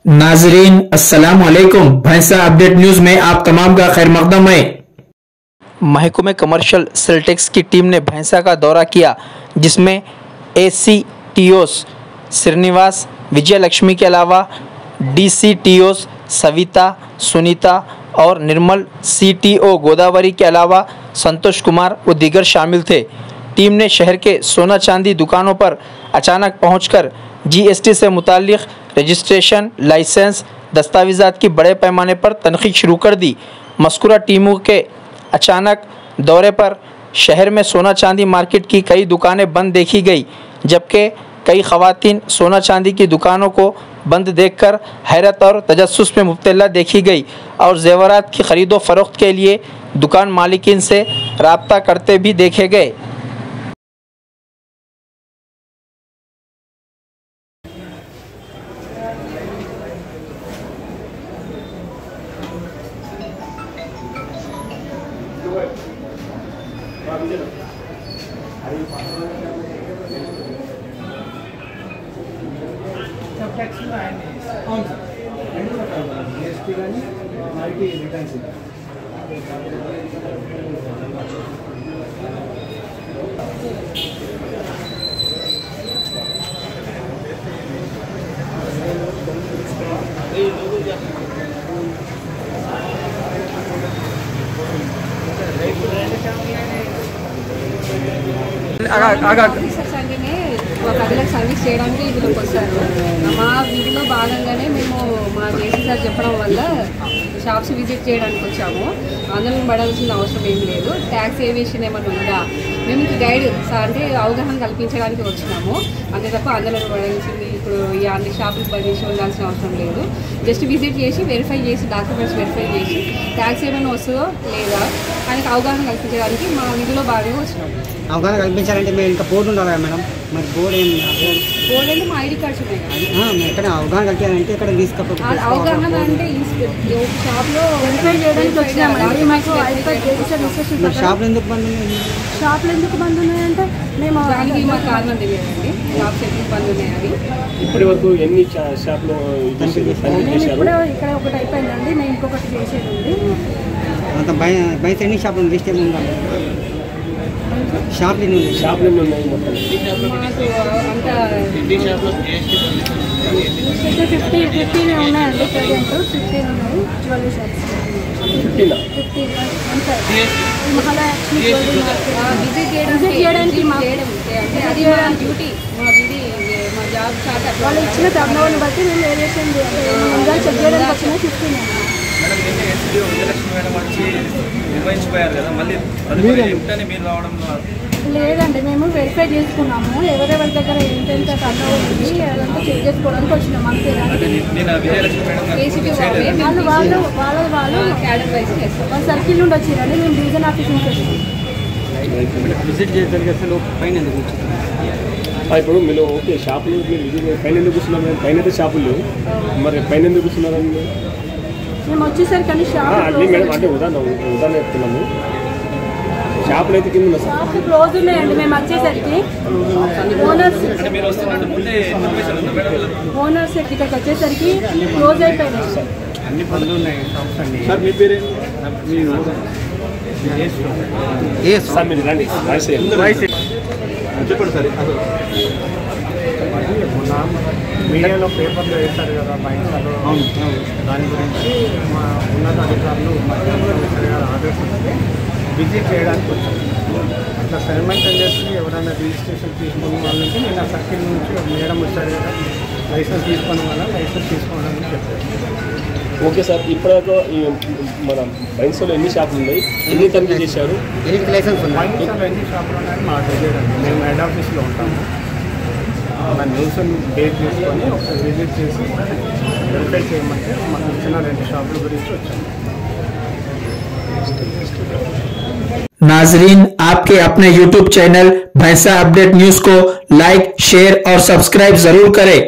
नाजरीन अस्सलाम वालेकुम। भैंसा अपडेट न्यूज में आप तमाम का खैर मकदम है। महकमे कमर्शियल सेलटेक्स की टीम ने भैंसा का दौरा किया, जिसमें ACTOs श्रीनिवास विजयलक्ष्मी के अलावा DCTOs सविता, सुनीता और निर्मल, CTO गोदावरी के अलावा संतोष कुमार व दीगर शामिल थे। टीम ने शहर के सोना चांदी दुकानों पर अचानक पहुंचकर GST से मुताल्लिक़ रजिस्ट्रेशन, लाइसेंस, दस्तावेज़ात की बड़े पैमाने पर तनक़ीद शुरू कर दी। मज़कूरा टीमों के अचानक दौरे पर शहर में सोना चांदी मार्केट की कई दुकानें बंद देखी गई, जबकि कई ख़वातीन सोना चांदी की दुकानों को बंद देखकर हैरत और तजस्सुस में मुब्तला देखी गई और ज़ेवरात की ख़रीदो फ़रोख्त के लिए दुकान मालिकीन से रब्ता करते भी देखे गए। GST కానీ మనకి రిటర్న్స్ ప్రజలకు సర్వీస్ చేయడానికి ఇందులోకి వస్తారు. మా వీధిలో భాగంగానే మేము మా జేసీ సార్ చెప్పడం వల్ల షాప్స్ విజిట్ చేయడానికి వచ్చాము. ఆందోళన పడాల్సిన అవసరం ఏం లేదు. ట్యాక్స్ ఏవియేషన్ ఏమైనా ఉందా, మేము గైడ్ అంటే అవగాహన కల్పించడానికి వచ్చినాము. అంతే తప్ప ఆందోళన పడాల్సింది ఇప్పుడు ఈ అన్ని షాపులు బంధించి ఉండాల్సిన అవసరం లేదు. జస్ట్ విజిట్ చేసి వెరిఫై చేసి డాక్యుమెంట్స్ వెరిఫై చేసి ట్యాక్స్ ఏమైనా వస్తుందో లేదా ఆయనకు అవగాహన కల్పించడానికి మా వీధిలో భాగంగా వచ్చినాము. అవగాహన కల్పించాలంటే మేము ఇంకా బోర్డు ఉండాలి మేడం. మరి బోర్డు ఏం బోర్డు అంటే మా ఐడి కార్డ్స్ ఉన్నాయి. ఎక్కడ అవగాహన కల్పించాలంటే ఇక్కడ తీసుకపోతే అవగాహన అంటే షాప్లో వెరిఫై చేయడానికి వచ్చినామండి. మాకు షాపులు ఎందుకు బంద్ ఉన్నాయి? షాపులు ఎందుకు బంద్ ఉన్నాయంటే మేము దానికి మా కారణం తెలియదండి. షాప్స్ ఎందుకు బంద్ ఉన్నాయని. ఇప్పటి వరకు ఎన్ని షాపులు ఇప్పుడు ఇక్కడ ఒకటి అయిపోయిందండి, నేను ఇంకొకటి చేసేది ఉంది. అంత బయట ఎన్ని షాపులు లిస్ట్ ఏమి ఉండాలి? షాపులు షాపులు ఉన్నాయి మొత్తం మాకు అంత 15 ఉన్నాయండి. ప్రజెంట్ 15 ఉన్నాయి jewellery shops. 15 Mahalakshmi jewellery visit చేయడానికి అది డ్యూటీ మాది. మా జాబ్ స్టార్ట్ వాళ్ళు ఇచ్చిన టర్నోవర్ని బట్టి మేము వేరియేషన్ చెక్ చేయడానికి వచ్చిన 15 లేదండి. మేము వెరిఫై చేసుకున్నాము ఎవరెవరి దగ్గర ఎంతెంత టర్నోవర్ ఉంది అదంతా చెక్ చేసుకోవడానికి వచ్చినాము. అంతే వాళ్ళు సర్కిల్ నుండి వచ్చిరండి. మేము డివిజన్ ఆఫీస్ నుంచి వచ్చాము. విజిట్ చేయడానికి అసలు పైన ఎందుకు ఇప్పుడు మీరు ఓకే షాపులు మీరు పైన ఎందుకు కూర్చున్నారు? పైన అయితే షాపులు లేవు, మరి పైన ఎందుకు కూర్చున్నారండి? మేము వచ్చేసరికి కానీ షాప్ మేడం అంటే ఉదాహరణ చెప్తున్నాము. షాపులు అయితే కింద షాప్ క్లోజ్ ఉన్నాయండి. మేము వచ్చేసరికి ఓనర్స్ ఇక్కడికి వచ్చేసరికి క్లోజ్ అయిపోయినాయి. అన్ని పనులు ఉన్నాయి షాప్స్ అన్ని. సార్ మీ పేరే? సార్ మీరు రండి చెప్పండి సార్. మొన్న మీడియాలో పేపర్లో వేశారు కదా బైంసాలో, దాని గురించి మా ఉన్నత అధికారులు ఆర్డర్స్ వస్తే విజిట్ చేయడానికి వచ్చారు. అట్లా సైమల్టేనియస్లీ ఎవరైనా రిజిస్ట్రేషన్ తీసుకున్న వాళ్ళకి నేను ఆ సర్కిల్ నుంచి మేడం వచ్చారు కదా లైసెన్స్ తీసుకోవడం వల్ల లైసెన్స్ తీసుకోవడానికి చెప్పారు. ఓకే సార్, ఇప్పటిదాకా మన బైన్స్లో ఎన్ని షాపులు ఉన్నాయి, ఎన్ని తనిఖీ చేశారు? లైసెన్స్ బైన్సాలో ఎన్ని షాపులు ఉన్నాయని మాకు తెలియదండి. మేము హెడ్ ఆఫీస్లో ఉంటాము. మన న్యూస్ డేట్ తీసుకొని ఒకసారి విజిట్ చేసి వెరిఫై చేయమంటే మాకు ఇచ్చిన 2 షాపుల గురించి వచ్చాము. नाजरीन आपके अपने YouTube चैनल भैंसा अपडेट न्यूज को लाइक, शेयर और सब्सक्राइब जरूर करें।